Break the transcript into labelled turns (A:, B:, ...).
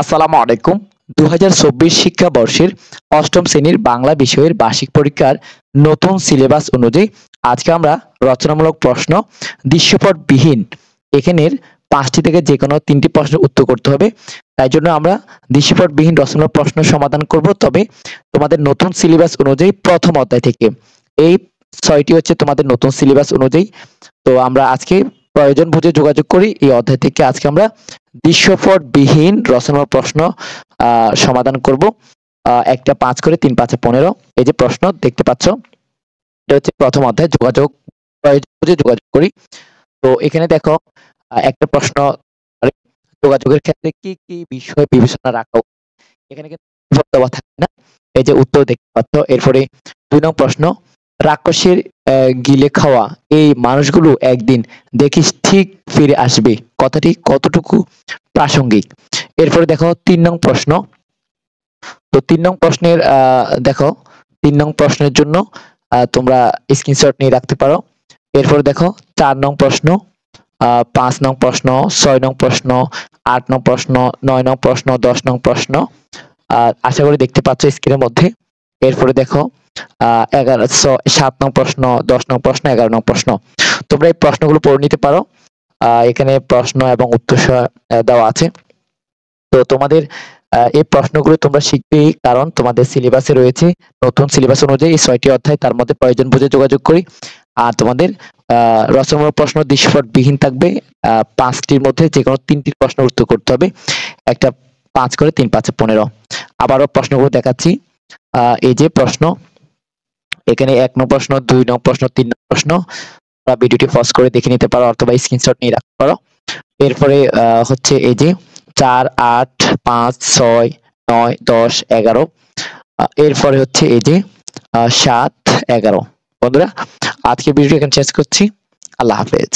A: আসসালামু আলাইকুম। ২০২৪ শিক্ষাবর্ষের অষ্টম শ্রেণীর বাংলা বিষয়ের বার্ষিক পরীক্ষার নতুন সিলেবাস অনুযায়ী আজকে আমরা রচনামূলক প্রশ্ন দৃশ্যপটবিহীন এখানের ৫টি থেকে যেকোনো ৩টি প্রশ্নের উত্তর করতে হবে। তাই জন্য আমরা দৃশ্যপটবিহীন রচনামূলক প্রশ্ন সমাধান করব। তবে তোমাদের নতুন সিলেবাস অনুযায়ী প্রথম অধ্যায় থেকে। এই ৬টি হচ্ছে তোমাদের নতুন সিলেবাস অনুযায়ী। তো আমরা আজকে প্রয়োজন বুঝে যোগাযোগ করি। এই অধ্যায় থেকে আজকে আমরা দৃশ্যপটবিহীন রচনামূলক প্রশ্ন সমাধান করব। একটা ৫ করে ৩ ৫ ১৫। এই যে প্রশ্ন দেখতে পাচ্ছ, এটা হচ্ছে প্রথম অধ্যায় যোগাযোগ, প্রয়োজন বুঝে যোগাযোগ করি। তো এখানে দেখো একটা প্রশ্ন, যোগাযোগের ক্ষেত্রে কি কি বিষয় বিবেচনা রাখা উচিত? এখানে কিন্তু দেওয়া থাকে না। এই যে উত্তর দেখতে পাচ্ছ। এরপরে ২ নং প্রশ্ন, রাক্ষসের গিলে খাওয়া এই মানুষগুলো একদিন দেখিস ঠিক ফিরে আসবে, কথাটি কতটুকু প্রাসঙ্গিক? এরপরে দেখো ৩ নং প্রশ্ন। তো ৩ নং প্রশ্নের দেখো ৩ নং প্রশ্নের জন্য তোমরা স্ক্রিনশট নিয়ে রাখতে পারো। এরপরে দেখো ৪ নং প্রশ্ন, ৫ নং প্রশ্ন, ৬ নং প্রশ্ন, ৮ নং প্রশ্ন, ৯ নং প্রশ্ন, ১০ নং প্রশ্ন। আশা করি দেখতে পাচ্ছ স্ক্রিনের মধ্যে। এরপরে দেখো ৭ নং প্রশ্ন, ১০ নং প্রশ্ন, ১১ নং প্রশ্ন। তোমরা এই প্রশ্নগুলো পড়ে নিতে পারো। এখানে প্রশ্ন এবং উত্তর দেওয়া আছে। তো তোমাদের এই প্রশ্নগুলো তোমরা শিখবেই, কারণ তোমাদের সিলেবাসে রয়েছে। নতুন সিলেবাস অনুযায়ী এই ৬টি অধ্যায়, তার মধ্যে প্রয়োজন বুঝে যোগাযোগ করি। আর তোমাদের রচনামূলক প্রশ্ন দৃশ্যপটবিহীন থাকবে। ৫টির মধ্যে যেকোনো ৩টির প্রশ্নের উত্তর করতে হবে। একটা ৫ করে ৩ ৫ ১৫। আবারও প্রশ্নগুলো দেখাচ্ছি। এই যে প্রশ্ন, এখানে ১ নং প্রশ্ন, ২ নং প্রশ্ন, ৩ নং প্রশ্ন। ভিডিওটি পজ করে দেখে নিতে পারো অথবা স্ক্রিনশট নিয়ে রাখতে পারো। এরপরে হচ্ছে এই যে ৪, ৮, ৫, ৬, ৯, ১০, ১১। এরপরে হচ্ছে এই যে ৭, ১১। বন্ধুরা, আজকে ভিডিওটি এখানে শেষ করছি। আল্লাহ হাফেজ।